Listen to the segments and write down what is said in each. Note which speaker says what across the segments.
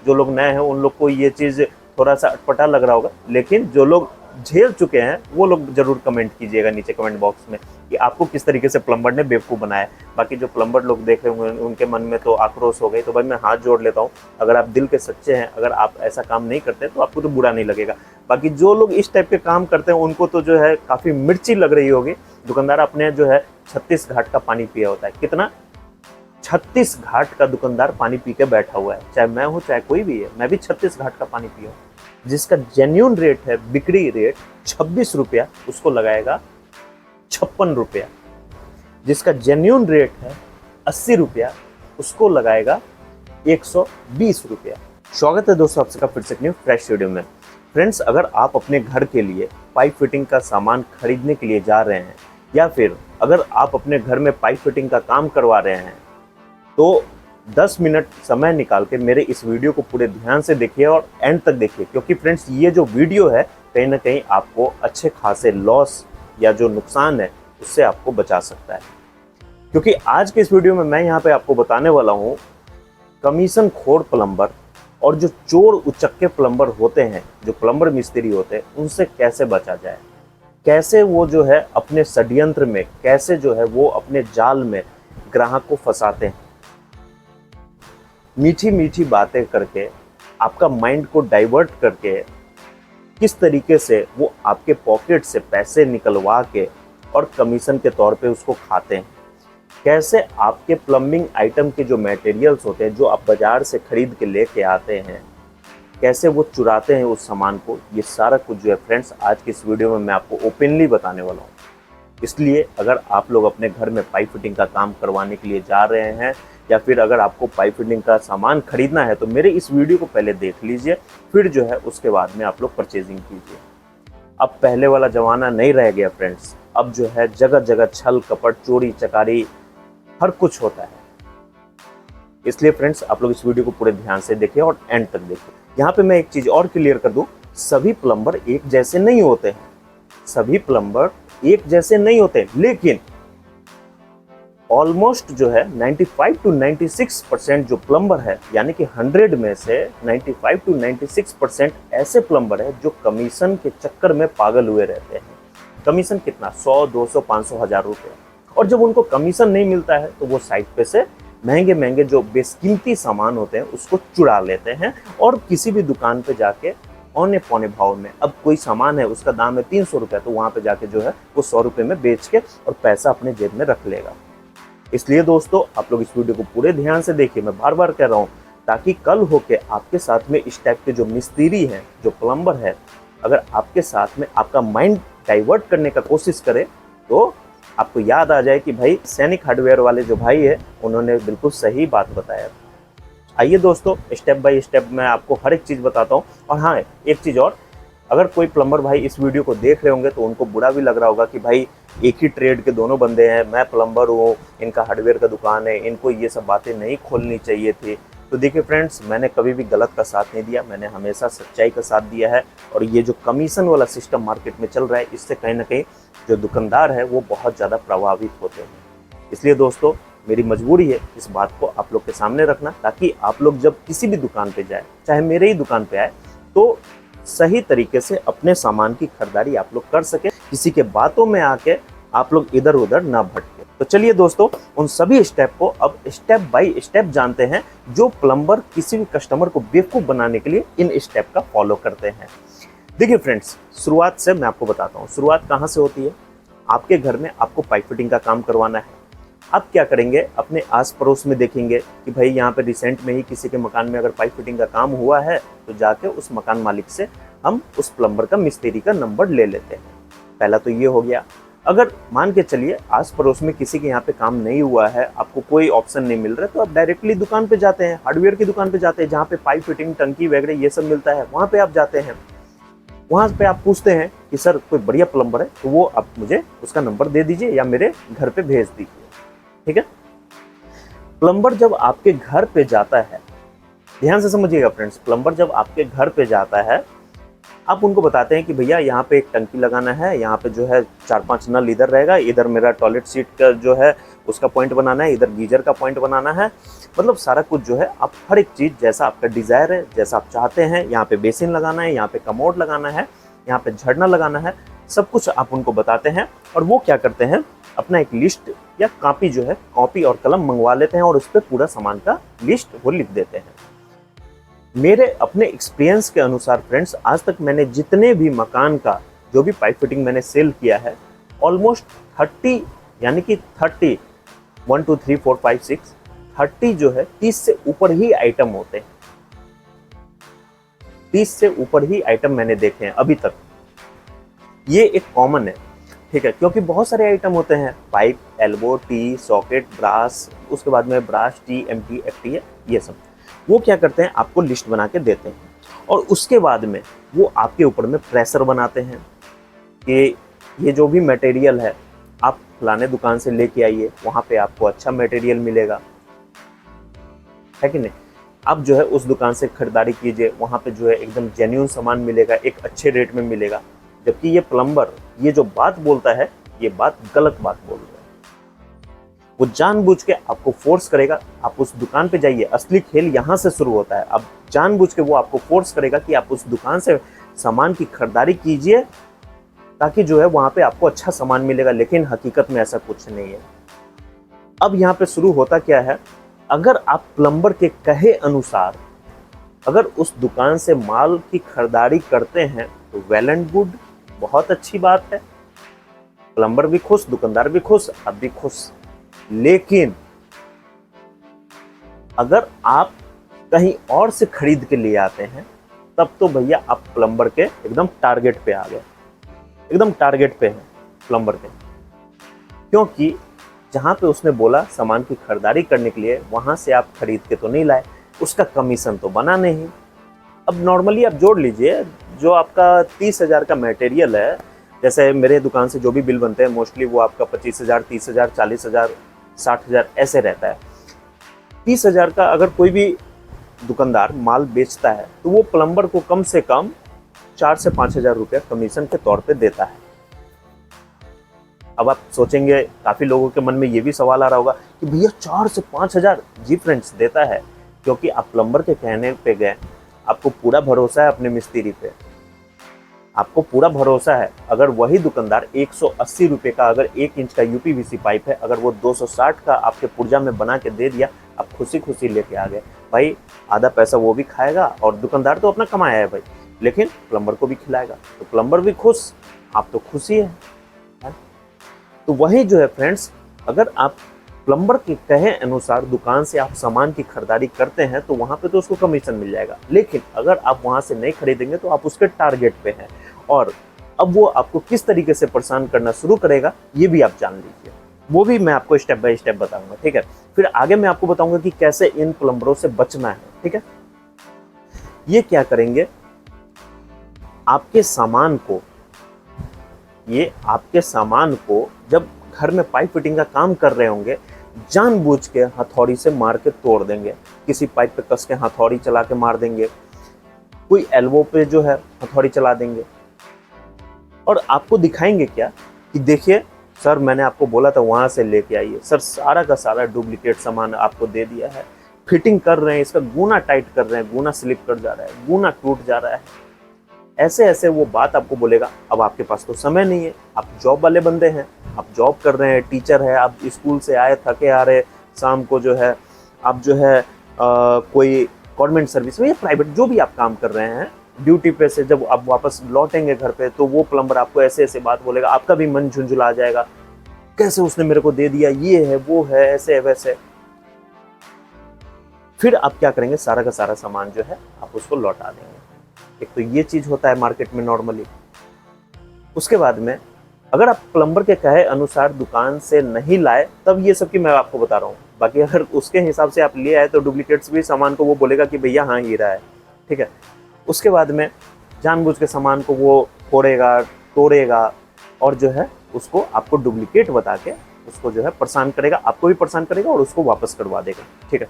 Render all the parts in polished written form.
Speaker 1: जो लोग नए हैं उन लोग को ये चीज़ थोड़ा सा अटपटा लग रहा होगा, लेकिन जो लोग झेल चुके हैं वो लोग जरूर कमेंट कीजिएगा नीचे कमेंट बॉक्स में कि आपको किस तरीके से प्लम्बर ने बेवकूफ़ बनाया। बाकी जो प्लम्बर लोग देख रहे होंगे उनके मन में तो आक्रोश हो गई, तो भाई मैं हाथ जोड़ लेता हूँ, अगर आप दिल के सच्चे हैं, अगर आप ऐसा काम नहीं करते तो आपको तो बुरा नहीं लगेगा। बाकी जो लोग इस टाइप के काम करते हैं उनको तो जो है काफ़ी मिर्ची लग रही होगी। दुकानदार अपने जो है 36 घाट का पानी पिया होता है। कितना? 36 घाट का दुकानदार पानी पी के बैठा हुआ है। चाहे मैं हूँ चाहे कोई भी है, मैं भी 36 घाट का पानी पिया हूँ। जिसका जेन्यून रेट है, बिक्री रेट 26 रुपया, उसको लगाएगा 56 रुपया। जिसका जेन्यून रेट है 80 रुपया, उसको लगाएगा 120 रुपया। स्वागत है दोस्तों आप सबका फिर से न्यू फ्रेश वीडियो में। फ्रेंड्स, अगर आप अपने घर के लिए पाइप फिटिंग का सामान खरीदने के लिए जा रहे हैं, या फिर अगर आप अपने घर में पाइप फिटिंग का काम करवा रहे हैं, तो 10 मिनट समय निकाल के मेरे इस वीडियो को पूरे ध्यान से देखिए और एंड तक देखिए, क्योंकि फ्रेंड्स ये जो वीडियो है कहीं ना कहीं आपको अच्छे खासे लॉस या जो नुकसान है उससे आपको बचा सकता है। क्योंकि आज के इस वीडियो में मैं यहाँ पे आपको बताने वाला हूँ कमीशन खोर प्लम्बर और जो चोर उचक्के प्लम्बर होते हैं, जो प्लम्बर मिस्त्री होते हैं, उनसे कैसे बचा जाए, कैसे वो जो है अपने षड्यंत्र में, कैसे जो है वो अपने जाल में ग्राहक को फंसाते हैं। मीठी मीठी बातें करके, आपका माइंड को डाइवर्ट करके, किस तरीके से वो आपके पॉकेट से पैसे निकलवा के और कमीशन के तौर पे उसको खाते हैं। कैसे आपके प्लम्बिंग आइटम के जो मटेरियल्स होते हैं, जो आप बाजार से खरीद के लेके आते हैं, कैसे वो चुराते हैं उस सामान को। ये सारा कुछ जो है फ्रेंड्स आज की इस वीडियो में मैं आपको ओपनली बताने वाला हूँ। इसलिए अगर आप लोग अपने घर में पाइप फिटिंग का काम करवाने के लिए जा रहे हैं, या फिर अगर आपको पाइप फिटिंग का सामान खरीदना है, तो मेरे इस वीडियो को पहले देख लीजिए, फिर जो है उसके बाद में आप लोग परचेजिंग कीजिए। अब पहले वाला जमाना नहीं रह गया फ्रेंड्स। अब जो है जगह जगह छल कपट, चोरी चकारी, हर कुछ होता है। इसलिए फ्रेंड्स आप लोग इस वीडियो को पूरे ध्यान से देखिए और एंड तक देखिए। यहाँ पे मैं एक चीज और क्लियर कर दूं, सभी प्लम्बर एक जैसे नहीं होते हैं। सभी प्लम्बर एक जैसे नहीं होते, लेकिन ऑलमोस्ट जो है 95 to 96% जो प्लम्बर है, यानी कि 100 में से 95 to 96% ऐसे प्लम्बर है जो कमीशन के चक्कर में पागल हुए रहते हैं। कमीशन कितना? 100, 200, 500, 1000 रुपये। और जब उनको कमीशन नहीं मिलता है तो वो साइट पे से महंगे महंगे जो बेशकीमती सामान होते हैं उसको चुरा लेते हैं, और किसी भी दुकान पे जाके औने पौने भाव में, अब कोई सामान है उसका दाम है 300 रुपये, तो वहाँ पे जाके जो है वो 100 रुपये में बेच के और पैसा अपने जेब में रख लेगा। इसलिए दोस्तों आप लोग इस वीडियो को पूरे ध्यान से देखिए, मैं बार बार कह रहा हूँ, ताकि कल होके आपके साथ में इस टाइप के जो मिस्त्री हैं, जो प्लम्बर है, अगर आपके साथ में आपका माइंड डाइवर्ट करने का कोशिश करे तो आपको याद आ जाए कि भाई सैनिक हार्डवेयर वाले जो भाई है उन्होंने बिल्कुल सही बात बताया। आइए दोस्तों स्टेप बाय स्टेप मैं आपको हर एक चीज़ बताता हूँ। और हाँ, एक चीज़ और, अगर कोई प्लम्बर भाई इस वीडियो को देख रहे होंगे तो उनको बुरा भी लग रहा होगा कि भाई एक ही ट्रेड के दोनों बंदे हैं, मैं प्लम्बर हूँ, इनका हार्डवेयर का दुकान है, इनको ये सब बातें नहीं खोलनी चाहिए थी। तो देखिए फ्रेंड्स, मैंने कभी भी गलत का साथ नहीं दिया, मैंने हमेशा सच्चाई का साथ दिया है। और ये जो कमीशन वाला सिस्टम मार्केट में चल रहा है, इससे कहीं ना कहीं जो दुकानदार है वो बहुत ज़्यादा प्रभावित होते हैं। इसलिए दोस्तों मेरी मजबूरी है इस बात को आप लोग के सामने रखना, ताकि आप लोग जब किसी भी दुकान पे जाए, चाहे मेरे ही दुकान पे आए, तो सही तरीके से अपने सामान की खरीदारी आप लोग कर सके, किसी के बातों में आके आप लोग इधर उधर ना भटके। तो चलिए दोस्तों उन सभी स्टेप को अब स्टेप बाय स्टेप जानते हैं, जो प्लम्बर किसी भी कस्टमर को बेवकूफ़ बनाने के लिए इन स्टेप का फॉलो करते हैं। देखिए फ्रेंड्स, शुरुआत से मैं आपको बताता हूँ। शुरुआत कहाँ से होती है? आपके घर में आपको पाइप फिटिंग का काम करवाना है। आप क्या करेंगे, अपने आस पड़ोस में देखेंगे कि भाई यहाँ पे रिसेंट में ही किसी के मकान में अगर पाइप फिटिंग का काम हुआ है, तो जाके उस मकान मालिक से हम उस प्लम्बर का, मिस्त्री का नंबर ले लेते हैं। पहला तो ये हो गया। अगर मान के चलिए आस पड़ोस में किसी के यहाँ पे काम नहीं हुआ है, आपको कोई ऑप्शन नहीं मिल रहा है, तो आप डायरेक्टली दुकान पे जाते हैं, हार्डवेयर की दुकान पे जाते हैं, जहाँ पे पाइप फिटिंग, टंकी वगैरह ये सब मिलता है, वहाँ पे आप जाते हैं। वहाँ पे आप पूछते हैं कि सर कोई बढ़िया प्लम्बर है, तो वो आप मुझे उसका नंबर दे दीजिए या मेरे घर पे भेज दीजिए। ठीक है? प्लम्बर जब आपके घर पे जाता है, ध्यान से समझिएगा फ्रेंड्स, प्लम्बर जब आपके घर पे जाता है, आप उनको बताते हैं कि भैया यहाँ पे एक टंकी लगाना है, यहाँ पे जो है 4-5 नल इधर रहेगा, इधर मेरा टॉयलेट सीट का जो है उसका पॉइंट बनाना है, इधर गीजर का पॉइंट बनाना है, मतलब सारा कुछ जो है आप हर एक चीज़ जैसा आपका डिज़ायर है, जैसा आप चाहते हैं, यहाँ पे बेसिन लगाना है, यहाँ पे कमोड लगाना है, यहाँ पे झरना लगाना है, सब कुछ आप उनको बताते हैं। और वो क्या करते हैं, अपना एक लिस्ट या कॉपी जो है, कॉपी और कलम मंगवा लेते हैं और उस पर पूरा सामान का लिस्ट वो लिख देते हैं। मेरे अपने एक्सपीरियंस के अनुसार फ्रेंड्स, आज तक मैंने जितने भी मकान का जो भी पाइप फिटिंग मैंने सेल किया है, ऑलमोस्ट 30 यानी कि 30 1 2 3 4 5 6 30 जो है 30 से ऊपर ही आइटम होते हैं। 30 से ऊपर ही आइटम मैंने देखे हैं अभी तक। ये एक कॉमन है, ठीक है, क्योंकि बहुत सारे आइटम होते हैं, pipe, elbow, tee, socket, brass, उसके बाद में ब्रास, टी, एमटी, एफटी है, ये सब। वो क्या करते हैं, आपको लिस्ट बना के देते हैं और उसके बाद में वो आपके ऊपर में प्रेशर बनाते हैं कि ये जो भी मटेरियल है आप फलाने दुकान से लेके आइए, वहाँ पे आपको अच्छा मटेरियल मिलेगा, है कि नहीं। आप जो है उस दुकान से खरीदारी कीजिए, वहाँ पे जो है एकदम जेन्युइन सामान मिलेगा, एक अच्छे रेट में मिलेगा। जबकि ये प्लम्बर ये जो बात बोलता है, ये बात गलत बात बोल रहा है। वो जानबूझ के आपको फोर्स करेगा, आप उस दुकान पे जाइए। असली खेल यहाँ से शुरू होता है। अब जानबूझ के वो आपको फोर्स करेगा कि आप उस दुकान से सामान की खरीदारी कीजिए, ताकि जो है वहाँ पे आपको अच्छा सामान मिलेगा, लेकिन हकीकत में ऐसा कुछ नहीं है। अब यहाँ पे शुरू होता क्या है, अगर आप प्लम्बर के कहे अनुसार अगर उस दुकान से माल की खरीदारी करते हैं तो वेल एंड गुड, बहुत अच्छी बात है। प्लम्बर भी खुश, दुकानदार भी खुश, आप भी खुश। लेकिन अगर आप कहीं और से खरीद के ले आते हैं, तब तो भैया आप प्लम्बर के एकदम टारगेट पे आ गए, एकदम टारगेट पे है प्लम्बर के। क्योंकि जहां पे उसने बोला सामान की खरीदारी करने के लिए, वहां से आप खरीद के तो नहीं लाए, उसका कमीशन तो बना नहीं। अब नॉर्मली आप जोड़ लीजिए, जो आपका 30,000 का मटेरियल है, जैसे मेरे दुकान से जो भी बिल बनते हैं मोस्टली वो आपका 25,000, 30,000, 40,000, 60,000 ऐसे रहता है। 30,000 का अगर कोई भी दुकानदार माल बेचता है तो वो प्लम्बर को कम से कम 4 से 5,000 रुपये कमीशन के तौर पे देता है। अब आप सोचेंगे, काफ़ी लोगों के मन में ये भी सवाल आ रहा होगा कि भैया 4 से 5,000, जी फ्रेंड्स देता है, क्योंकि आप प्लम्बर के कहने पे गए, आपको पूरा भरोसा है अपने मिस्त्री पे, आपको पूरा भरोसा है। अगर वही दुकानदार 180 रुपये का अगर 1 इंच का यूपीवीसी पाइप है, अगर वो 260 का आपके पुर्जा में बना के दे दिया, आप खुशी खुशी लेके आ गए, भाई आधा पैसा वो भी खाएगा और दुकानदार तो अपना कमाया है भाई, लेकिन प्लम्बर को भी खिलाएगा, तो प्लम्बर भी खुश, आप तो खुशी है। तो वही जो है फ्रेंड्स, अगर आप प्लम्बर के कहे अनुसार दुकान से आप सामान की खरीदारी करते हैं तो वहाँ पे तो उसको कमीशन मिल जाएगा। लेकिन अगर आप वहाँ से नहीं खरीदेंगे तो आप उसके टारगेट पे हैं, और अब वो आपको किस तरीके से परेशान करना शुरू करेगा ये भी आप जान लीजिए। वो भी मैं आपको स्टेप बाय स्टेप बताऊंगा, ठीक है। फिर आगे मैं आपको बताऊंगा कि कैसे इन प्लम्बरों से बचना है, ठीक है। ये क्या करेंगे, आपके सामान को जब घर में पाइप फिटिंग का काम कर रहे होंगे, जानबूझ के हथौड़ी से मार के तोड़ देंगे। किसी पाइप पे कस के हथौड़ी चला के मार देंगे, कोई एल्बो पे जो है हथौड़ी चला देंगे, और आपको दिखाएंगे क्या कि देखिए सर, मैंने आपको बोला था वहां से लेके आइए, सर सारा का सारा डुप्लीकेट सामान आपको दे दिया है, फिटिंग कर रहे हैं, इसका गूना टाइट कर रहे हैं, गूना स्लिप कर जा रहा है, गूना टूट जा रहा है, ऐसे ऐसे वो बात आपको बोलेगा। अब आपके पास तो समय नहीं है, आप जॉब वाले बंदे हैं, आप जॉब कर रहे हैं, टीचर है, आप स्कूल से आए थके आ रहे, शाम को जो है आप जो है कोई गवर्नमेंट सर्विस में या प्राइवेट जो भी आप काम कर रहे हैं, ड्यूटी पे से जब आप वापस लौटेंगे घर पे, तो वो प्लम्बर आपको ऐसे ऐसे बात बोलेगा, आपका भी मन झुंझुला जाएगा, कैसे उसने मेरे को दे दिया, ये है वो है, ऐसे है वैसे। फिर आप क्या करेंगे, सारा का सारा सामान जो है आप उसको लौटा देंगे। एक तो ये चीज होता है मार्केट में नॉर्मली। उसके बाद में अगर आप प्लम्बर के कहे अनुसार दुकान से नहीं लाए, तब ये सब की मैं आपको बता रहा हूँ। बाकी अगर उसके हिसाब से आप ले आए तो डुप्लीकेट्स भी सामान को वो बोलेगा कि भैया हाँ हीरा है, ठीक है। उसके बाद में जानबूझ के सामान को वो फोड़ेगा, तोड़ेगा, और जो है उसको आपको डुप्लीकेट बता के उसको जो है परेशान करेगा, आपको भी परेशान करेगा और उसको वापस करवा देगा, ठीक है।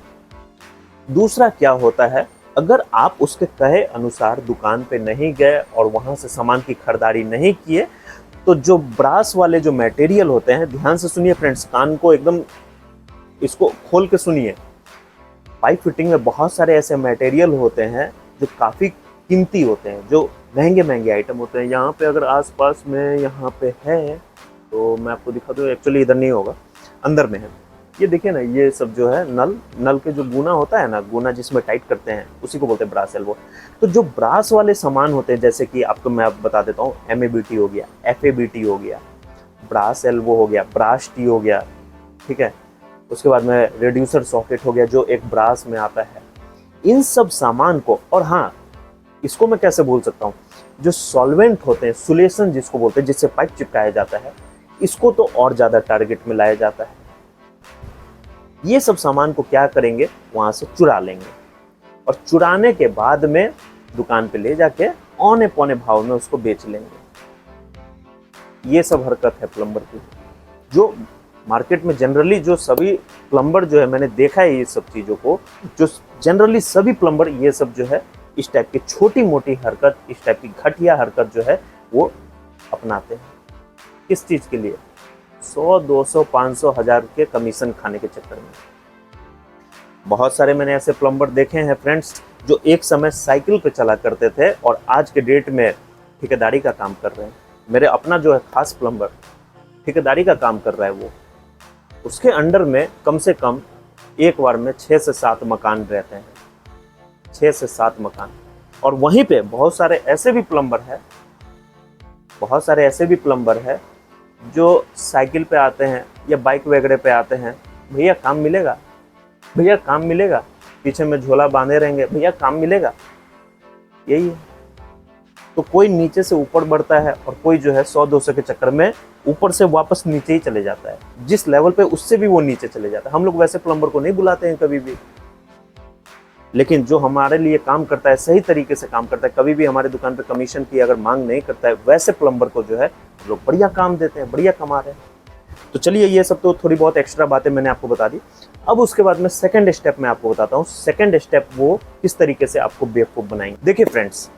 Speaker 1: दूसरा क्या होता है, अगर आप उसके कहे अनुसार दुकान पे नहीं गए और वहां से सामान की खरीदारी नहीं किए, तो जो ब्रास वाले जो मटेरियल होते हैं, ध्यान से सुनिए फ्रेंड्स, कान को एकदम इसको खोल के सुनिए। पाइप फिटिंग में बहुत सारे ऐसे मटेरियल होते हैं जो काफ़ी कीमती होते हैं, जो महंगे महंगे आइटम होते हैं। यहाँ पे अगर आसपास में यहाँ पे है तो मैं आपको दिखा दूँ, एक्चुअली इधर नहीं होगा, अंदर में है। ये देखिए ना, ये सब जो है नल के जो गूना होता है ना, गूना जिसमें टाइट करते हैं, उसी को बोलते हैं ब्रास एल्बो। तो जो ब्रास वाले सामान होते हैं, जैसे कि आपको मैं अब बता देता हूँ, MABT हो गया, FABT हो गया, ब्रास एल्बो हो गया, ब्रास टी हो गया, ठीक है। उसके बाद में रेड्यूसर सॉकेट हो गया जो एक ब्रास में आता है। इन सब सामान को, और हाँ, इसको मैं कैसे भूल सकता हूँ, जो सॉल्वेंट होते हैं, सुलेशन जिसको बोलते हैं, जिससे पाइप चिपकाया जाता है, इसको तो और ज़्यादा टारगेट में लाया जाता है। ये सब सामान को क्या करेंगे, वहाँ से चुरा लेंगे, और चुराने के बाद में दुकान पे ले जाके औने पौने भाव में उसको बेच लेंगे। ये सब हरकत है प्लम्बर की, जो मार्केट में जनरली जो सभी प्लम्बर जो है, मैंने देखा है ये सब चीज़ों को, जो जनरली सभी प्लम्बर ये सब जो है इस टाइप की छोटी मोटी हरकत, इस टाइप की घटिया हरकत जो है वो अपनाते हैं। किस चीज़ के लिए? 100, 200, 500, 1000 के कमीशन खाने के चक्कर में। बहुत सारे मैंने ऐसे प्लम्बर देखे हैं फ्रेंड्स, जो एक समय साइकिल पे चला करते थे और आज के डेट में ठेकेदारी का काम कर रहे हैं। मेरे अपना जो है खास प्लम्बर ठेकेदारी का काम कर रहा है, वो उसके अंडर में कम से कम एक बार में 6 से 7 मकान रहते हैं, 6 से 7 मकान। और वहीं पे बहुत सारे ऐसे भी प्लम्बर है जो साइकिल पे आते हैं या बाइक वगैरह पे आते हैं, भैया काम मिलेगा, भैया काम मिलेगा, पीछे में झोला बांधे रहेंगे, भैया काम मिलेगा, यही है। तो कोई नीचे से ऊपर बढ़ता है और कोई जो है 100-200 के चक्कर में ऊपर से वापस नीचे ही चले जाता है, जिस लेवल पे उससे भी वो नीचे चले जाता है। हम लोग वैसे प्लम्बर को नहीं बुलाते हैं कभी भी, लेकिन जो हमारे लिए काम करता है, सही तरीके से काम करता है, कभी भी हमारे दुकान पे कमीशन की अगर मांग नहीं करता है, वैसे प्लम्बर को जो है लोग बढ़िया काम देते हैं, बढ़िया कमा रहे हैं। तो चलिए, ये सब तो थोड़ी बहुत एक्स्ट्रा बातें मैंने आपको बता दी। अब उसके बाद में सेकंड स्टेप मैं आपको बताता हूँ। सेकंड स्टेप वो किस तरीके से आपको बेवकूफ़ बनाएंगे। देखिए फ्रेंड्स,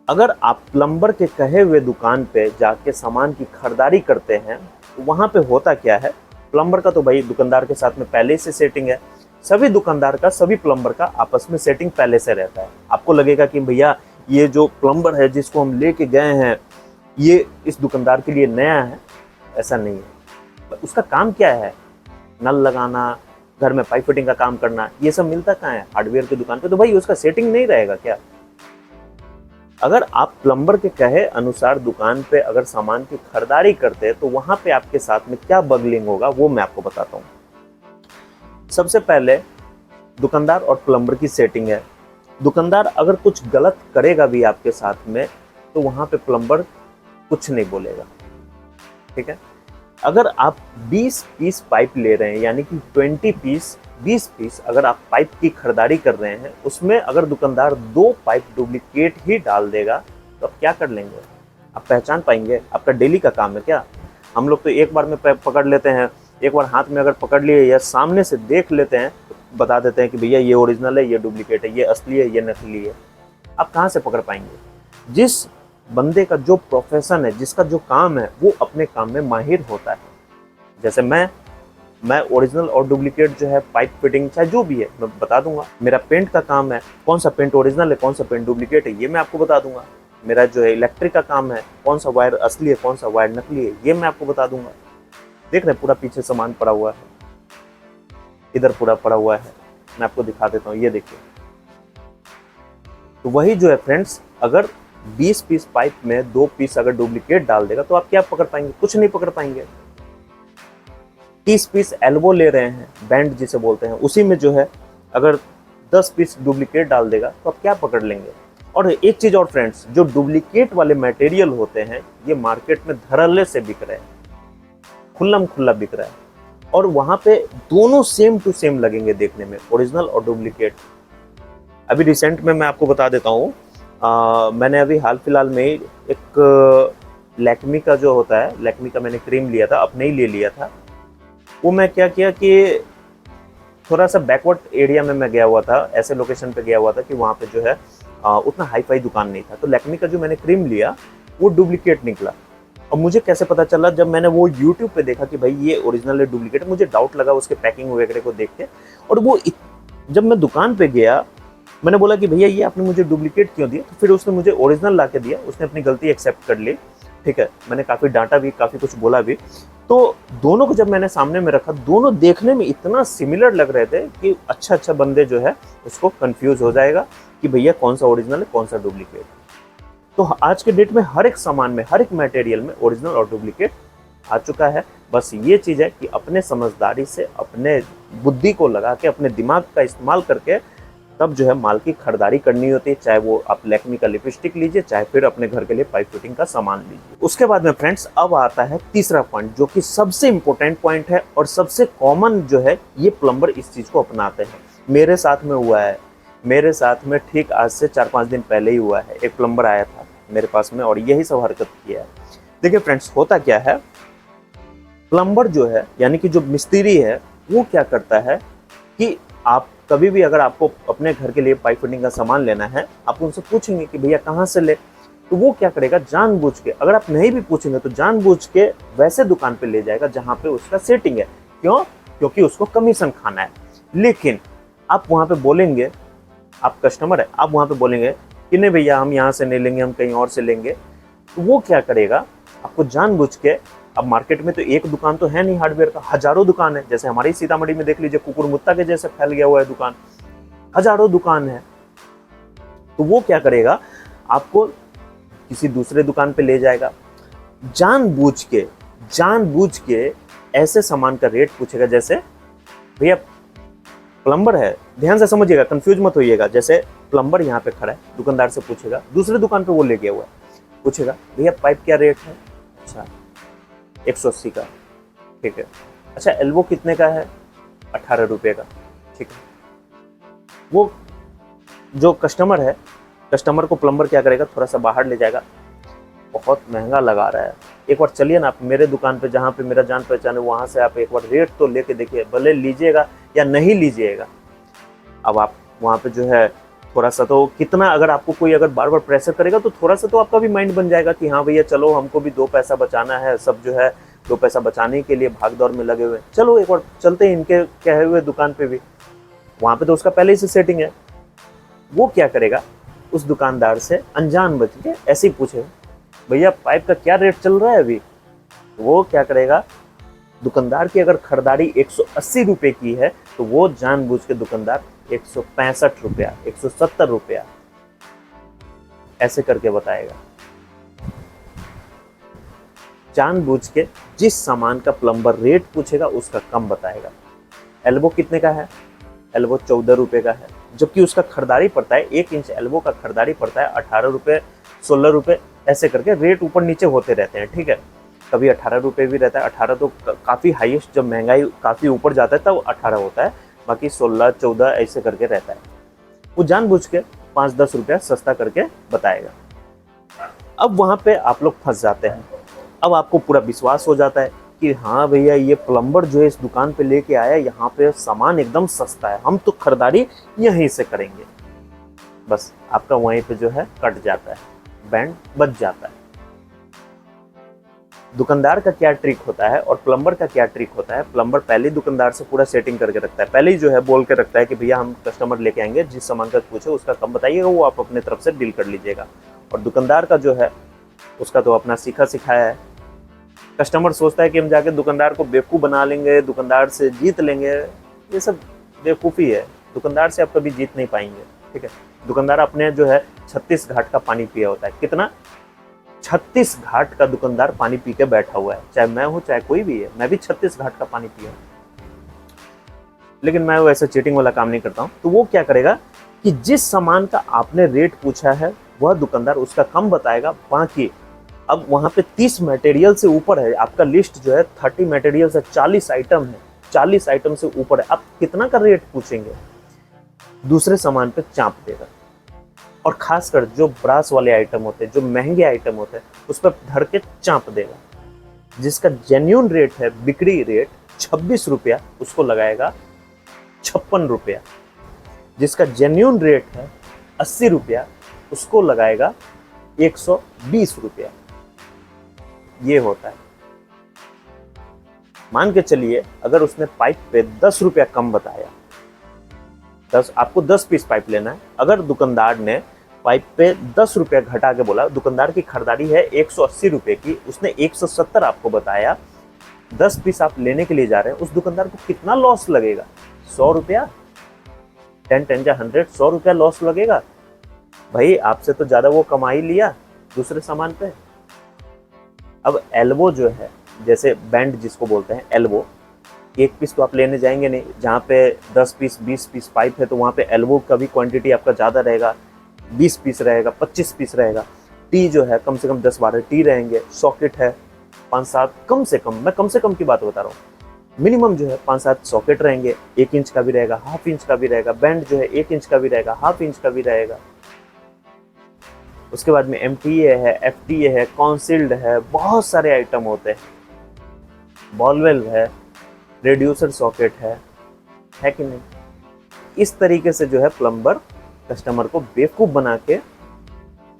Speaker 1: अगर आप प्लम्बर के कहे हुए दुकान पे जाके सामान की खरीदारी करते हैं, तो वहाँ पे होता क्या है, प्लम्बर का तो भाई दुकानदार के साथ में पहले से सेटिंग है। सभी दुकानदार का, सभी प्लम्बर का आपस में सेटिंग पहले से रहता है। आपको लगेगा कि भैया ये जो प्लम्बर है जिसको हम लेके गए हैं, ये इस दुकानदार के लिए नया है, ऐसा नहीं है। उसका काम क्या है? नल लगाना, घर में पाइप फिटिंग का काम करना, ये सब मिलता कहाँ है? हार्डवेयर की दुकान पे। तो भाई उसका सेटिंग नहीं रहेगा क्या? अगर आप प्लम्बर के कहे अनुसार दुकान पे अगर सामान की खरीदारी करते हैं, तो वहां पे आपके साथ में क्या बगलिंग होगा वो मैं आपको बताता हूँ। सबसे पहले दुकानदार और प्लम्बर की सेटिंग है। दुकानदार अगर कुछ गलत करेगा भी आपके साथ में, तो वहां पे प्लम्बर कुछ नहीं बोलेगा, ठीक है। अगर आप 20 पीस पाइप ले रहे हैं, यानी कि 20 पीस अगर आप पाइप की खरीदारी कर रहे हैं, उसमें अगर दुकानदार 2 पाइप डुप्लीकेट ही डाल देगा, तो आप क्या कर लेंगे? आप पहचान पाएंगे? आपका डेली का काम है क्या? हम लोग तो एक बार में पकड़ लेते हैं, एक बार हाथ में अगर पकड़ लिए या सामने से देख लेते हैं तो बता देते हैं कि भैया ये ओरिजिनल है, ये डुप्लीकेट है, ये असली है, ये नकली है। आप कहाँ से पकड़ पाएंगे? जिस बंदे का जो प्रोफेशन है, जिसका जो काम है, वो अपने काम में माहिर होता है। जैसे मैं ओरिजिनल और डुप्लीकेट जो है पाइप फिटिंग चाहे जो भी है मैं बता दूंगा। मेरा पेंट का काम है, कौन सा पेंट ओरिजिनल है, कौन सा पेंट डुप्लीकेट है, ये मैं आपको बता दूंगा। मेरा जो है इलेक्ट्रिक का काम है, कौन सा वायर असली है, कौन सा वायर नकली है, ये मैं आपको बता दूंगा। देख रहे पूरा पीछे सामान पड़ा हुआ है, इधर पूरा पड़ा हुआ है, मैं आपको दिखा देता हूँ, ये देखिए। तो वही जो है फ्रेंड्स, अगर 20 पीस पाइप में 2 पीस अगर डुप्लीकेट डाल देगा, तो आप क्या पकड़ पाएंगे? कुछ नहीं पकड़ पाएंगे। 30 पीस एल्बो ले रहे हैं, बैंड जिसे बोलते हैं, उसी में जो है अगर 10 पीस डुप्लीकेट डाल देगा, तो आप क्या पकड़ लेंगे? और एक चीज और फ्रेंड्स, जो डुप्लीकेट वाले मटेरियल होते हैं, ये मार्केट में धड़ल्ले से बिक रहे हैं, खुल्लम खुल्ला बिक रहा है, और वहां पे दोनों सेम टू सेम लगेंगे देखने में, ओरिजिनल और डुप्लीकेट। अभी रिसेंट में मैं आपको बता देता हूँ, मैंने अभी हाल फिलहाल में एक लैक्मी का जो होता है, लैक्मी का मैंने क्रीम लिया था, अपने ही ले लिया था। वो मैं क्या किया कि थोड़ा सा बैकवर्ड एरिया में मैं गया हुआ था, ऐसे लोकेशन पे गया हुआ था कि वहाँ पे जो है उतना हाई फाई दुकान नहीं था। तो लैक्मी का जो मैंने क्रीम लिया वो डुप्लीकेट निकला। और मुझे कैसे पता चला, जब मैंने वो यूट्यूब पे देखा कि भाई ये ओरिजिनल है डुप्लीकेट, मुझे डाउट लगा उसके पैकिंग वगैरह को देख के। और जब मैं दुकान पे गया, मैंने बोला कि भैया ये आपने मुझे डुप्लीकेट क्यों दिया, तो फिर उसने मुझे ओरिजिनल ला के दिया। उसने अपनी गलती एक्सेप्ट कर ली, ठीक है। मैंने काफ़ी डांटा भी, काफ़ी कुछ बोला भी। तो दोनों को जब मैंने सामने में रखा, दोनों देखने में इतना सिमिलर लग रहे थे कि अच्छा बंदे जो है उसको कंफ्यूज हो जाएगा कि भैया कौन सा ओरिजिनल है कौन सा डुप्लीकेट। तो आज के डेट में हर एक सामान में, हर एक मटेरियल में ओरिजिनल और डुप्लीकेट आ चुका है। बस ये चीज़ है कि अपने समझदारी से, अपने बुद्धि को लगा के, अपने दिमाग का इस्तेमाल करके तब जो है माल की खरीदारी करनी होती है। चाहे वो आप लैक्मी का लिपस्टिक लीजिए, चाहे फिर अपने घर के लिए पाइप फिटिंग का सामान लीजिए। उसके बाद में फ्रेंड्स अब आता है तीसरा पॉइंट, जो कि सबसे इंपॉर्टेंट पॉइंट है और सबसे कॉमन जो है ये प्लम्बर इस चीज़ को अपनाते हैं। मेरे साथ में हुआ है, मेरे साथ में ठीक आज से 4-5 दिन पहले ही हुआ है। एक प्लम्बर आया था मेरे पास में और यही सब हरकत किया है। देखिए फ्रेंड्स, होता क्या है, प्लम्बर जो है यानी कि जो मिस्त्री है, वो क्या करता है कि आप कभी भी अगर आपको अपने घर के लिए पाइप फिटिंग का सामान लेना है, आप उनसे पूछेंगे कि भैया कहाँ से ले, तो वो क्या करेगा, जानबूझ के, अगर आप नहीं भी पूछेंगे तो जानबूझ के वैसे दुकान पे ले जाएगा जहाँ पे उसका सेटिंग है। क्यों? क्योंकि उसको कमीशन खाना है। लेकिन आप वहाँ पे बोलेंगे, आप कस्टमर है, आप वहाँ पे बोलेंगे कि नहीं भैया हम यहाँ से नहीं लेंगे, हम कहीं और से लेंगे, तो वो क्या करेगा, आपको जानबूझ के, अब मार्केट में तो एक दुकान तो है नहीं हार्डवेयर का, हजारों दुकान है। जैसे हमारी सीतामढ़ी में देख लीजिए, कुकुरमुत्ता के जैसे फैल गया हुआ है दुकान, हजारों दुकान है। तो वो क्या करेगा, आपको किसी दूसरे दुकान पे ले जाएगा, जानबूझ के ऐसे सामान का रेट पूछेगा। जैसे भैया प्लम्बर है, ध्यान से समझिएगा, कंफ्यूज मत होइएगा। जैसे प्लम्बर यहाँ पे खड़ा है, दुकानदार से पूछेगा, दूसरे दुकान पे वो ले गया हुआ है, पूछेगा भैया पाइप क्या रेट है, अच्छा 180 का, ठीक है। अच्छा एल्बो कितने का है, 18 रुपये का, ठीक है। वो जो कस्टमर है, कस्टमर को प्लम्बर क्या करेगा, थोड़ा सा बाहर ले जाएगा, बहुत महंगा लगा रहा है, एक बार चलिए ना आप मेरे दुकान पे जहाँ पे मेरा जान पहचान है, वहाँ से आप एक बार रेट तो लेके देखिए, भले लीजिएगा या नहीं लीजिएगा। अब आप वहाँ पे जो है थोड़ा सा तो कितना, अगर आपको कोई अगर बार बार प्रेशर करेगा तो थोड़ा सा तो आपका भी माइंड बन जाएगा कि हाँ भैया चलो हमको भी 2 पैसा बचाना है, सब जो है 2 पैसा बचाने के लिए भाग दौड़ में लगे हुए, चलो एक बार चलते हैं इनके कहे हुए दुकान पे भी। वहाँ पे तो उसका पहले ही से सेटिंग है। वो क्या करेगा, उस दुकानदार से अनजान बच के ऐसे ही पूछे भैया पाइप का क्या रेट चल रहा है अभी। तो वो क्या करेगा, दुकानदार की अगर खरीदारी 180 रुपये की है तो वो जानबूझ के दुकानदार 165 रुपया, 170 रुपया ऐसे करके बताएगा। जानबूझ के जिस सामान का प्लम्बर रेट पूछेगा उसका कम बताएगा। एल्बो कितने का है, एल्बो 14 रुपये का है, जबकि उसका खरीदारी पड़ता है 1 इंच एल्बो का खरीदारी पड़ता है 18 रुपये, 16 रुपये, ऐसे करके रेट ऊपर नीचे होते रहते हैं, ठीक है। कभी 18 रुपये भी रहता है, 18 तो काफ़ी हाईएस्ट, जब महंगाई काफ़ी ऊपर जाता है तब 18 होता है, बाकी 16, 14 ऐसे करके रहता है। वो जानबूझ के 5-10 रुपया सस्ता करके बताएगा। अब वहाँ पे आप लोग फंस जाते हैं। अब आपको पूरा विश्वास हो जाता है कि हाँ भैया ये प्लम्बर जो है इस दुकान पे लेके आया, यहाँ पे सामान एकदम सस्ता है, हम तो खरीदारी यहीं से करेंगे। बस आपका वहीं पे जो है कट जाता है, बैंड बच जाता है। दुकानदार का क्या ट्रिक होता है और प्लम्बर का क्या ट्रिक होता है, प्लम्बर पहले ही दुकानदार से पूरा सेटिंग करके रखता है, पहले ही जो है बोल के रखता है कि भैया हम कस्टमर लेके आएंगे, जिस सामान का पूछे उसका कम बताइएगा, वो आप अपने तरफ से डील कर लीजिएगा। और दुकानदार का जो है उसका तो अपना सीखा सिखाया है। कस्टमर सोचता है कि हम जाके दुकानदार को बेवकूफ़ बना लेंगे, दुकानदार से जीत लेंगे, ये सब बेवकूफ़ी है। दुकानदार से आप कभी जीत नहीं पाएंगे, ठीक है। दुकानदार अपने जो है 36 घाट का पानी पिया होता है। कितना? 36 घाट का दुकानदार पानी पी के बैठा हुआ है। चाहे मैं हूँ चाहे कोई भी है, मैं भी 36 घाट का पानी पिया हूँ, लेकिन मैं वैसे चीटिंग वाला काम नहीं करता हूँ। तो वो क्या करेगा कि जिस सामान का आपने रेट पूछा है वह दुकानदार उसका कम बताएगा। बाकी अब वहाँ पे 30 मटेरियल से ऊपर है, आपका लिस्ट जो है 30 मटेरियल से 40 आइटम है, 40 आइटम से ऊपर है, आप कितना का रेट पूछेंगे, दूसरे सामान पे चाप देगा। और खासकर जो ब्रास वाले आइटम होते हैं, जो महंगे आइटम होते हैं, उस पर धर के चाप देगा। जिसका जेन्युइन रेट है, बिक्री रेट 26 रुपया, उसको लगाएगा 56 रुपया। जिसका जेन्युइन रेट है 80 रुपया, उसको लगाएगा 120 रुपया। ये होता है। मान के चलिए अगर उसने पाइप पे 10 रुपया कम बताया, 10 आपको 10 पीस पाइप लेना है, अगर दुकानदार ने पाइप पे 10 रुपया घटा के बोला, दुकानदार की खरीदारी है 180 रुपए की, उसने 170 आपको बताया, 10 पीस आप लेने के लिए जा रहे हैं, उस दुकानदार को कितना लॉस लगेगा? 100 रुपया, 10 10 जा 100, 100 रुपया लॉस लगेगा। भाई आपसे तो ज्यादा वो कमा ही लिया दूसरे सामान पे। अब एल्बो जो है, जैसे बैंड जिसको बोलते हैं एल्बो, एक पीस तो आप लेने जाएंगे नहीं, जहाँ पे 10 पीस 20 पीस पाइप है तो वहाँ पे एल्बो का भी क्वांटिटी आपका ज़्यादा रहेगा, 20 पीस रहेगा, 25 पीस रहेगा। टी जो है कम से कम 10-12 टी रहेंगे, सॉकेट है 5-7, कम से कम, मैं कम से कम की बात बता रहा हूँ, मिनिमम जो है 5-7 सॉकेट रहेंगे, 1 इंच का भी रहेगा, हाफ इंच का भी रहेगा, बैंड जो है 1 इंच का भी रहेगा, हाफ इंच का भी रहेगा। उसके बाद में MTA है, FTA है, कॉन्सिल्ड है, बहुत सारे आइटम होते हैं, बॉल वेल्व है, रेड्यूसर सॉकेट है कि नहीं? इस तरीके से जो है प्लम्बर कस्टमर को बेवकूफ बना के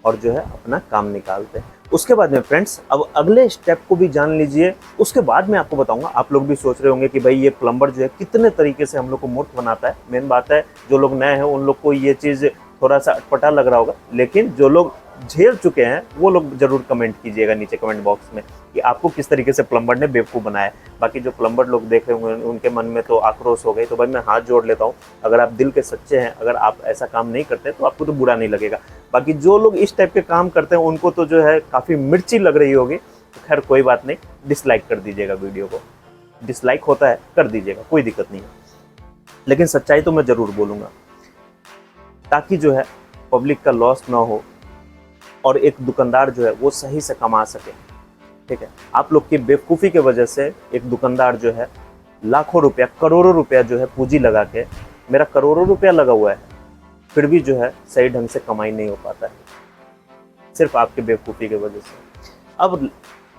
Speaker 1: और जो है अपना काम निकालते हैं। उसके बाद में फ्रेंड्स अब अगले स्टेप को भी जान लीजिए, उसके बाद में आपको बताऊंगा। आप लोग भी सोच रहे होंगे कि भाई ये प्लम्बर जो है कितने तरीके से हम लोग को मूर्ख बनाता है। मेन बात है, जो लोग नए हैं उन लोग को ये चीज़ थोड़ा सा अटपटा लग रहा होगा, लेकिन जो लोग झेल चुके हैं वो लोग जरूर कमेंट कीजिएगा नीचे कमेंट बॉक्स में कि आपको किस तरीके से प्लम्बर ने बेवकूफ़ बनाया। बाकी जो प्लम्बर लोग देख रहे होंगे उनके मन में तो आक्रोश हो गई, तो भाई मैं हाथ जोड़ लेता हूँ, अगर आप दिल के सच्चे हैं, अगर आप ऐसा काम नहीं करते तो आपको तो बुरा नहीं लगेगा। बाकी जो लोग इस टाइप के काम करते हैं उनको तो जो है काफ़ी मिर्ची लग रही होगी, तो खैर कोई बात नहीं, डिसलाइक कर दीजिएगा वीडियो को, डिसलाइक होता है कर दीजिएगा, कोई दिक्कत नहीं है। लेकिन सच्चाई तो मैं ज़रूर बोलूँगा ताकि जो है पब्लिक का लॉस ना हो और एक दुकानदार जो है वो सही से कमा सके। ठीक है, आप लोग की बेवकूफ़ी के वजह से एक दुकानदार जो है लाखों रुपया, करोड़ों रुपया जो है पूंजी लगा के, मेरा करोड़ों रुपया लगा हुआ है, फिर भी जो है सही ढंग से कमाई नहीं हो पाता है, सिर्फ आपके बेवकूफ़ी के वजह से। अब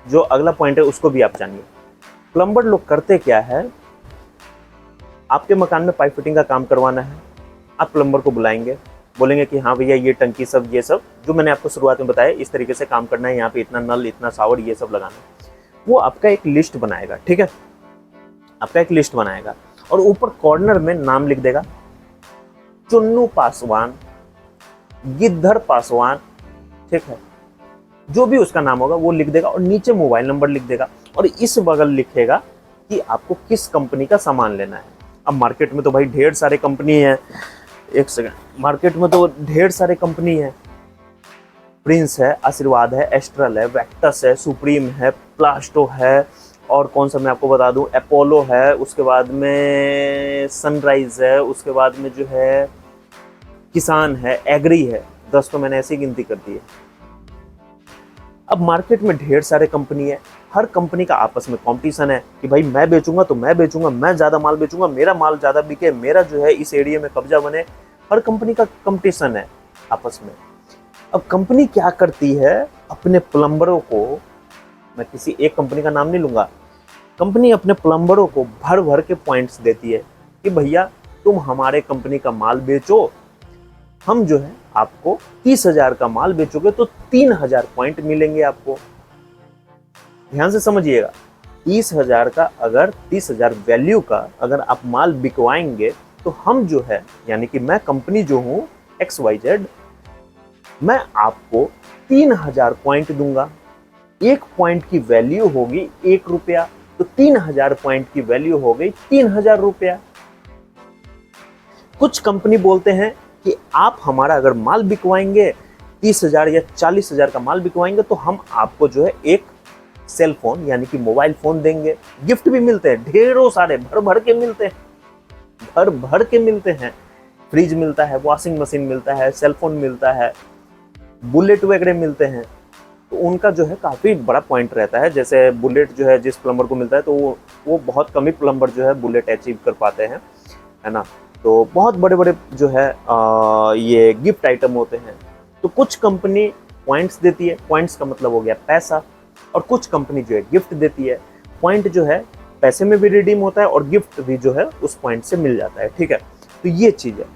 Speaker 1: जो अगला पॉइंट है उसको भी आप जानिए। प्लम्बर लोग करते क्या है, आपके मकान में पाइप फिटिंग का काम करवाना है, आप प्लम्बर को बुलाएंगे, बोलेंगे कि हाँ भैया ये टंकी सब, ये सब जो मैंने आपको शुरुआत में बताया इस तरीके से काम करना है, यहाँ पे इतना नल, इतना शावर, ये सब लगाना है। वो आपका एक लिस्ट बनाएगा, ठीक है, आपका एक लिस्ट बनाएगा और ऊपर कॉर्नर में नाम लिख देगा, चुन्नू पासवान, गिद्धर पासवान, ठीक है, जो भी उसका नाम होगा वो लिख देगा और नीचे मोबाइल नंबर लिख देगा और इस बगल लिखेगा कि आपको किस कंपनी का सामान लेना है। अब मार्केट में तो भाई ढेर सारे कंपनी है, एक सेकंड, मार्केट में तो ढेर सारे कंपनी है, प्रिंस है, आशीर्वाद है, एस्ट्रल है, वैक्टस है, सुप्रीम है, प्लास्टो है, और कौन सा मैं आपको बता दूं, अपोलो है, उसके बाद में सनराइज है, उसके बाद में जो है किसान है, एग्री है, 10 तो मैंने ऐसी गिनती कर दी है। अब मार्केट में ढेर सारे कंपनी है, हर कंपनी का आपस में कंपटीशन है कि भाई मैं बेचूंगा तो मैं बेचूंगा, मैं ज़्यादा माल बेचूंगा, मेरा माल ज़्यादा बिके, मेरा जो है इस एरिया में कब्जा बने, हर कंपनी का कंपटीशन है आपस में। अब कंपनी क्या करती है, अपने प्लम्बरों को, मैं किसी एक कंपनी का नाम नहीं लूँगा, कंपनी अपने प्लम्बरों को भर भर के पॉइंट्स देती है कि भैया तुम हमारे कंपनी का माल बेचो, हम जो है आपको 30,000 का माल बेचोगे तो 3,000 पॉइंट मिलेंगे आपको। ध्यान से समझिएगा, 30,000 का, अगर 30,000 वैल्यू का अगर आप माल बिकवाएंगे तो हम जो है, यानी कि मैं कंपनी जो हूँ XYZ, मैं आपको 3,000 पॉइंट दूंगा। एक पॉइंट की वैल्यू होगी 1 रुपया, तो 3,000 पॉइंट की वैल्यू हो गई 3,000 रुपया। कुछ कंपनी बोलते हैं कि आप हमारा अगर माल बिकवाएंगे 30,000 या 40,000 का माल बिकवाएंगे तो हम आपको जो है एक सेल फोन यानी कि मोबाइल फोन देंगे। गिफ्ट भी मिलते हैं, ढेरों सारे भर भर के मिलते हैं, भर भर के मिलते हैं। फ्रिज मिलता है, वॉशिंग मशीन मिलता है, सेल फोन मिलता है, बुलेट वगैरह मिलते हैं। तो उनका जो है काफ़ी बड़ा पॉइंट रहता है। जैसे बुलेट जो है जिस प्लम्बर को मिलता है तो वो बहुत कम ही प्लम्बर जो है बुलेट अचीव कर पाते हैं, है ना। तो बहुत बड़े बड़े जो है ये गिफ्ट आइटम होते हैं। तो कुछ कंपनी पॉइंट्स देती है, पॉइंट्स का मतलब हो गया पैसा, और कुछ कंपनी जो है गिफ्ट देती है। पॉइंट जो है पैसे में भी रिडीम होता है और गिफ्ट भी जो है उस पॉइंट से मिल जाता है, ठीक है। तो ये चीज़ है।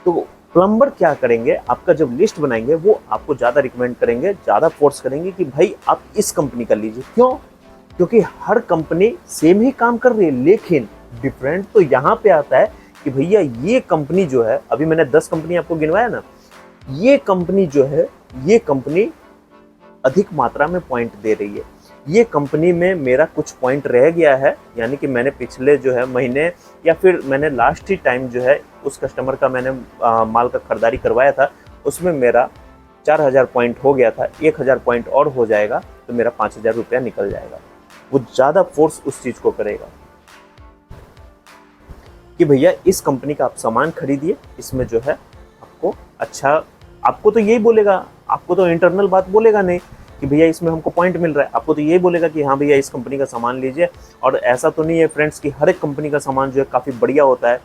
Speaker 1: तो प्लम्बर क्या करेंगे, आपका जब लिस्ट बनाएंगे वो आपको ज़्यादा रिकमेंड करेंगे, ज़्यादा फोर्स करेंगे कि भाई आप इस कंपनी का लीजिए। क्यों? क्योंकि हर कंपनी सेम ही काम कर रही है, लेकिन डिफरेंट तो यहाँ पे आता है कि भैया ये कंपनी जो है, अभी मैंने 10 कंपनी आपको गिनवाया ना, ये कंपनी जो है, ये कंपनी अधिक मात्रा में पॉइंट दे रही है। ये कंपनी में मेरा कुछ पॉइंट रह गया है, यानी कि मैंने पिछले जो है महीने या फिर मैंने लास्ट ही टाइम जो है उस कस्टमर का मैंने माल का खरीदारी करवाया था, उसमें मेरा 4000 पॉइंट हो गया था। 1000 पॉइंट और हो जाएगा तो मेरा 5000 रुपया निकल जाएगा। वो ज़्यादा फोर्स उस चीज़ को करेगा कि भैया इस कंपनी का आप सामान खरीदिए, इसमें जो है आपको अच्छा, आपको तो यही बोलेगा, आपको तो इंटरनल बात बोलेगा नहीं कि भैया इसमें हमको पॉइंट मिल रहा है, आपको तो यही बोलेगा कि हाँ भैया इस कंपनी का सामान लीजिए। और ऐसा तो नहीं है फ्रेंड्स कि हर एक कंपनी का सामान जो है काफ़ी बढ़िया होता है।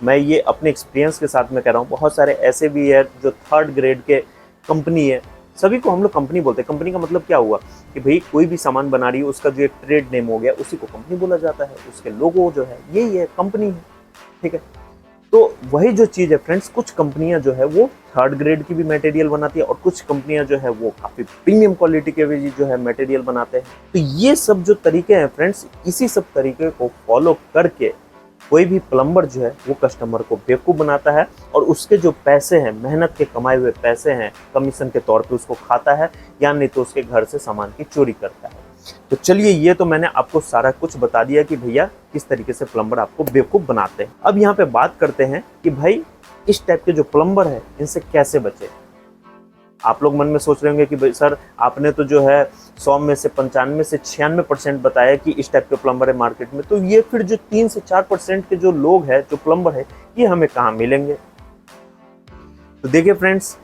Speaker 1: मैं ये अपने एक्सपीरियंस के साथ में कह रहा हूँ, बहुत सारे ऐसे भी है जो 3rd ग्रेड के कंपनी है, सभी को हम लोग कंपनी बोलते हैं। कंपनी का मतलब क्या हुआ कि भाई कोई भी सामान बना रही है, उसका जो एक ट्रेड नेम हो गया, उसी को कंपनी बोला जाता है, उसके लोगो जो है यही है, कंपनी है, ठीक है। तो वही जो चीज़ है फ्रेंड्स, कुछ कंपनियां जो है वो 3rd ग्रेड की भी मटेरियल बनाती है और कुछ कंपनियां जो है वो काफ़ी प्रीमियम क्वालिटी के भी जो है मटेरियल बनाते हैं। तो ये सब जो तरीके हैं फ्रेंड्स, इसी सब तरीके को फॉलो करके कोई भी प्लम्बर जो है वो कस्टमर को बेवकूफ़ बनाता है और उसके जो पैसे हैं, मेहनत के कमाए हुए पैसे हैं, कमीशन के तौर पे उसको खाता है, या नहीं तो उसके घर से सामान की चोरी करता है। तो चलिए, ये तो मैंने आपको सारा कुछ बता दिया कि भैया किस तरीके से प्लम्बर आपको बेवकूफ़ बनाते हैं। अब यहाँ पे बात करते हैं कि भाई इस टाइप के जो प्लम्बर है इनसे कैसे बचे। आप लोग मन में सोच रहे होंगे कि भाई सर आपने तो जो है 100 में से 95 से 96% बताया कि इस टाइप के प्लम्बर है मार्केट में, तो ये फिर जो 3 से 4% के जो लोग हैं, जो प्लम्बर है, ये हमें कहाँ मिलेंगे? तो देखिए फ्रेंड्स,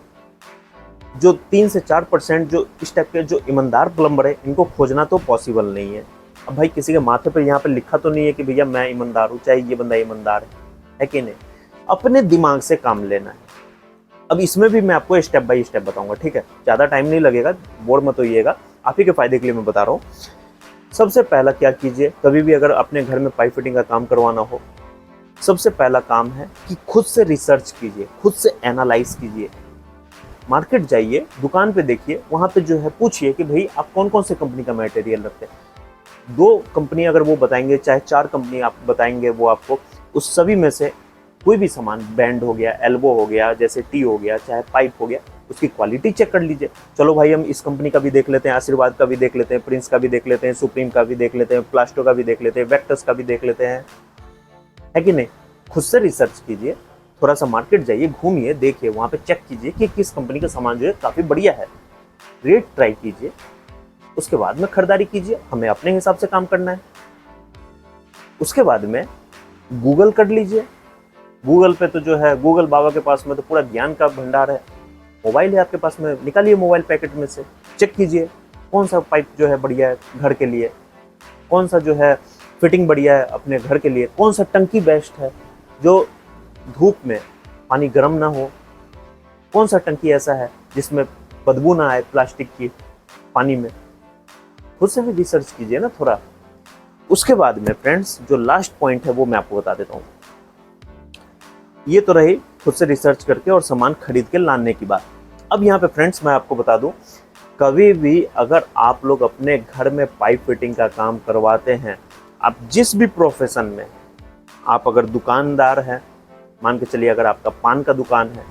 Speaker 1: जो 3 से 4% जो इस टाइप के जो ईमानदार प्लम्बर है, इनको खोजना तो पॉसिबल नहीं है। अब भाई किसी के माथे पर यहाँ पे लिखा तो नहीं है कि भैया मैं ईमानदार हूँ, चाहे ये बंदा ईमानदार है कि नहीं? अपने दिमाग से काम लेना है। अब इसमें भी मैं आपको स्टेप बाय स्टेप बताऊंगा, ठीक है? ज़्यादा टाइम नहीं लगेगा, बोर मत होइएगा, आप ही के फायदे के लिए मैं बता रहा हूँ। सबसे पहला क्या कीजिए, कभी भी अगर अपने घर में पाइप फिटिंग का काम करवाना हो, सबसे पहला काम है कि खुद से रिसर्च कीजिए, खुद से एनालाइज कीजिए। मार्केट जाइए, दुकान पे देखिए, वहाँ पे जो है पूछिए कि भाई आप कौन कौन से कंपनी का मटेरियल रखते हैं। 2 कंपनी अगर वो बताएंगे, चाहे 4 कंपनी आप बताएंगे, वो आपको उस सभी में से कोई भी सामान, बैंड हो गया, एल्बो हो गया, जैसे टी हो गया, चाहे पाइप हो गया, उसकी क्वालिटी चेक कर लीजिए। चलो भाई हम इस कंपनी का भी देख लेते हैं, आशीर्वाद का भी देख लेते हैं, प्रिंस का भी देख लेते हैं, सुप्रीम का भी देख लेते हैं, प्लास्टो का भी देख लेते हैं, वेक्टस का भी देख लेते हैं, है कि नहीं? खुद से रिसर्च कीजिए, थोड़ा सा मार्केट जाइए, घूमिए, देखिए, वहाँ पे चेक कीजिए कि किस कंपनी का सामान जो है काफ़ी बढ़िया है, रेट ट्राई कीजिए, उसके बाद में खरीदारी कीजिए। हमें अपने हिसाब से काम करना है। उसके बाद में गूगल कर लीजिए। गूगल पे तो जो है, गूगल बाबा के पास में तो पूरा ज्ञान का भंडार है। मोबाइल है आपके पास में, निकालिए मोबाइल पैकेट में से, चेक कीजिए कौन सा पाइप जो है बढ़िया है घर के लिए, कौन सा जो है फिटिंग बढ़िया है अपने घर के लिए, कौन सा टंकी बेस्ट है जो धूप में पानी गर्म ना हो, कौन सा टंकी ऐसा है जिसमें बदबू ना आए प्लास्टिक की पानी में। खुद से भी रिसर्च कीजिए ना थोड़ा। उसके बाद में फ्रेंड्स, जो लास्ट पॉइंट है वो मैं आपको बता देता हूँ। ये तो रही खुद से रिसर्च करके और सामान खरीद के लाने की बात। अब यहाँ पे फ्रेंड्स मैं आपको बता दूं, कभी भी अगर आप लोग अपने घर में पाइप फिटिंग का काम करवाते हैं, आप जिस भी प्रोफेशन में, आप अगर दुकानदार हैं, मान के चलिए अगर आपका पान का दुकान है,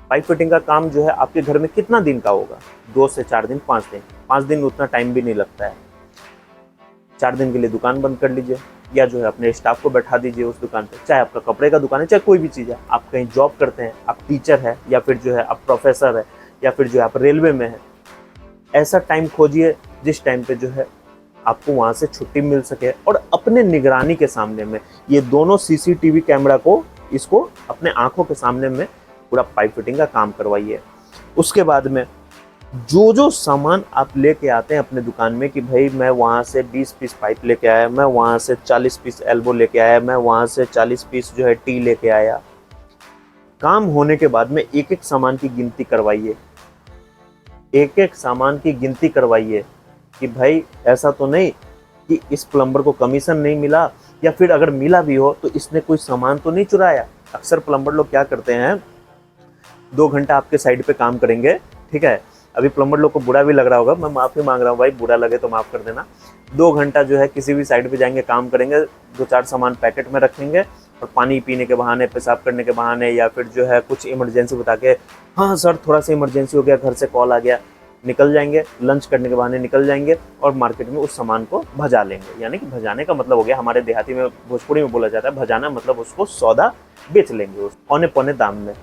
Speaker 1: पाइप फिटिंग का काम जो है आपके घर में कितना दिन का होगा? 2 से 4 दिन, 5 दिन। 5 दिन उतना टाइम भी नहीं लगता है। 4 दिन के लिए दुकान बंद कर लीजिए, या जो है अपने स्टाफ को बैठा दीजिए उस दुकान पे। चाहे आपका कपड़े का दुकान है, चाहे कोई भी चीज़ है, आप कहीं जॉब करते हैं, आप टीचर है, या फिर जो है आप प्रोफेसर है, या फिर जो है आप रेलवे में है, ऐसा टाइम खोजिए जिस टाइम पे जो है आपको वहाँ से छुट्टी मिल सके, और अपने निगरानी के सामने में ये दोनों सीसीटीवी कैमरा को, इसको अपने आंखों के सामने में पूरा पाइप फिटिंग का काम करवाइए। उसके बाद में जो जो सामान आप लेके आते हैं अपने दुकान में कि भाई मैं वहाँ से 20 पीस पाइप लेके आया, मैं वहाँ से 40 पीस एल्बो लेके आया, मैं वहाँ से 40 पीस जो है टी लेके आया, काम होने के बाद में एक एक सामान की गिनती करवाइए। एक एक सामान की गिनती करवाइए कि भाई ऐसा तो नहीं कि इस प्लम्बर को कमीशन नहीं मिला, या फिर अगर मिला भी हो तो इसने कोई सामान तो नहीं चुराया। अक्सर प्लम्बर लोग क्या करते हैं 2 घंटा आपके साइड पे काम करेंगे, ठीक है। अभी प्लम्बर लोग को बुरा भी लग रहा होगा, मैं माफ़ी मांग रहा हूँ भाई, बुरा लगे तो माफ़ कर देना। 2 घंटा जो है किसी भी साइड पे जाएंगे, काम करेंगे, 2-4 सामान पैकेट में रखेंगे और पानी पीने के बहाने, पेशाब करने के बहाने, या फिर जो है कुछ इमरजेंसी बता के, हाँ सर थोड़ा सा इमरजेंसी हो गया, घर से कॉल आ गया, निकल जाएंगे, लंच करने के बहाने निकल जाएंगे और मार्केट में उस सामान को भजा लेंगे। यानी कि भजाने का मतलब हो गया, हमारे देहाती में भोजपुरी में बोला जाता है भजाना, मतलब उसको सौदा बेच लेंगे उस औने पौने दाम में,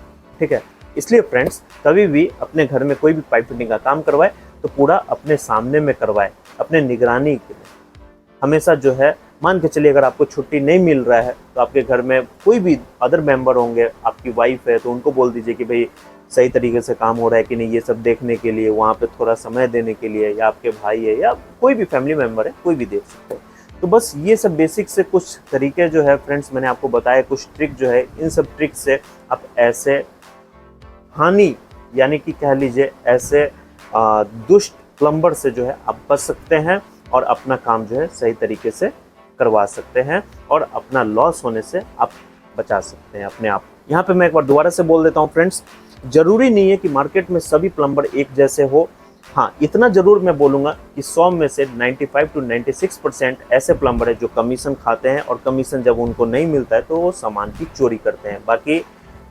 Speaker 1: ठीक है। इसलिए फ्रेंड्स, कभी भी अपने घर में कोई भी पाइप फिटिंग का काम करवाए तो पूरा अपने सामने में करवाए, अपने निगरानी के लिए। हमेशा जो है, मान के चलिए अगर आपको छुट्टी नहीं मिल रहा है तो आपके घर में कोई भी अदर मेंबर होंगे, आपकी वाइफ है तो उनको बोल दीजिए कि भाई सही तरीके से काम हो रहा है कि नहीं, ये सब देखने के लिए, वहाँ पे थोड़ा समय देने के लिए, या आपके भाई है या कोई भी फैमिली मेंबर है, कोई भी देख सकते हैं। तो बस ये सब बेसिक से कुछ तरीके जो है फ्रेंड्स मैंने आपको बताया, कुछ ट्रिक जो है, इन सब ट्रिक से आप ऐसे हानि यानी कि कह लीजिए ऐसे दुष्ट प्लम्बर से जो है आप बच सकते हैं और अपना काम जो है सही तरीके से करवा सकते हैं और अपना लॉस होने से आप बचा सकते हैं अपने आप। यहाँ पे मैं एक बार दोबारा से बोल देता हूँ फ्रेंड्स, जरूरी नहीं है कि मार्केट में सभी प्लम्बर एक जैसे हो। हाँ, इतना जरूर मैं बोलूँगा कि 100 में से 95 to 96% ऐसे प्लम्बर है जो कमीशन खाते हैं और कमीशन जब उनको नहीं मिलता है तो वो सामान की चोरी करते हैं। बाकी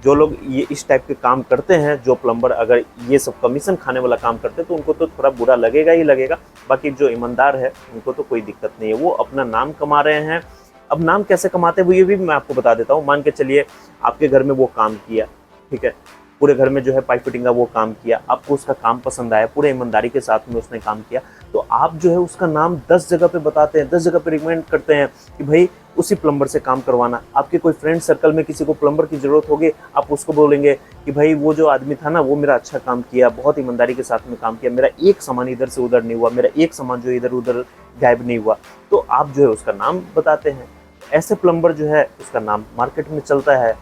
Speaker 1: जो लोग ये इस टाइप के काम करते हैं, जो प्लम्बर अगर ये सब कमीशन खाने वाला काम करते हैं तो उनको तो थोड़ा बुरा लगेगा ही लगेगा। बाकी जो ईमानदार है उनको तो कोई दिक्कत नहीं है, वो अपना नाम कमा रहे हैं। अब नाम कैसे कमाते हैं वो ये भी मैं आपको बता देता हूँ। मान के चलिए आपके घर में वो काम किया, ठीक है, पूरे घर में जो है पाइप फिटिंग का वो काम किया, आपको उसका काम पसंद आया, पूरे ईमानदारी के साथ में उसने काम किया, तो आप जो है उसका नाम 10 जगह पे बताते हैं, 10 जगह पे रिकमेंड करते हैं कि भाई उसी प्लम्बर से काम करवाना। आपके कोई फ्रेंड सर्कल में किसी को प्लम्बर की ज़रूरत होगी, आप उसको बोलेंगे कि भाई वो जो आदमी था ना वो मेरा अच्छा काम किया, बहुत ईमानदारी के साथ में काम किया, मेरा एक सामान इधर से उधर नहीं हुआ, मेरा एक सामान जो इधर उधर गायब नहीं हुआ, तो आप जो है उसका नाम बताते हैं। ऐसे प्लम्बर जो है उसका नाम मार्केट में चलता है,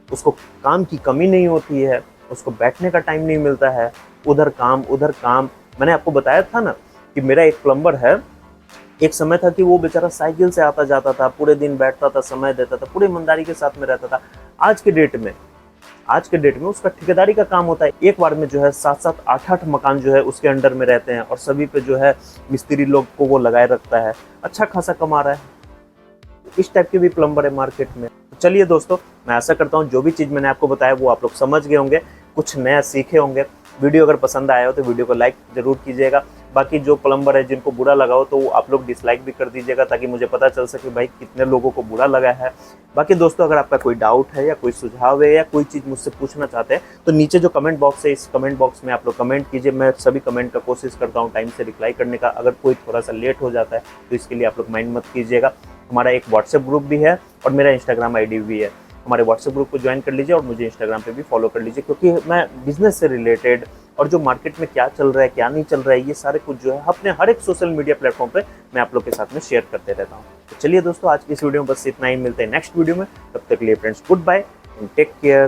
Speaker 1: उसको काम की कमी नहीं होती है, उसको बैठने का टाइम नहीं मिलता है, उधर काम उधर काम। मैंने आपको बताया था ना कि मेरा एक प्लम्बर है, एक समय था कि वो बेचारा साइकिल से आता जाता था, पूरे दिन बैठता था, समय देता था, पूरे ईमानदारी के साथ में रहता था। आज के डेट में उसका ठेकेदारी का काम होता है, एक बार में जो है 7-7 8-8 मकान जो है उसके अंडर में रहते हैं और सभी पे जो है मिस्त्री लोग को वो लगाए रखता है, अच्छा खासा कमा रहा है। इस टाइप के भी प्लम्बर है मार्केट में। तो चलिए दोस्तों, मैं आशा करता हूँ जो भी चीज़ मैंने आपको बताया वो आप लोग समझ गए होंगे, कुछ नया सीखे होंगे। वीडियो अगर पसंद आया हो तो वीडियो को लाइक जरूर कीजिएगा। बाकी जो प्लम्बर है जिनको बुरा लगा हो तो वो आप लोग डिसलाइक भी कर दीजिएगा, ताकि मुझे पता चल सके भाई कितने लोगों को बुरा लगा है। बाकी दोस्तों, अगर आपका कोई डाउट है या कोई सुझाव है या कोई चीज़ मुझसे पूछना चाहते हैं तो नीचे जो कमेंट बॉक्स है, इस कमेंट बॉक्स में आप लोग कमेंट कीजिए। मैं सभी कमेंट का कोशिश करता हूँ टाइम से रिप्लाई करने का। अगर कोई थोड़ा सा लेट हो जाता है तो इसके लिए आप लोग माइंड मत कीजिएगा। हमारा एक व्हाट्सएप ग्रुप भी है और मेरा इंस्टाग्राम आईडी भी है। हमारे व्हाट्सएप ग्रुप को ज्वाइन कर लीजिए और मुझे इंस्टाग्राम पे भी फॉलो कर लीजिए, क्योंकि मैं बिजनेस से रिलेटेड और जो मार्केट में क्या चल रहा है क्या नहीं चल रहा है ये सारे कुछ जो है अपने हर एक सोशल मीडिया प्लेटफॉर्म पे मैं आप लोग के साथ में शेयर करते रहता हूँ। तो चलिए दोस्तों, आज की इस वीडियो में बस इतना ही। मिलते हैं नेक्स्ट वीडियो में, तब तक के लिए friends good bye and take care.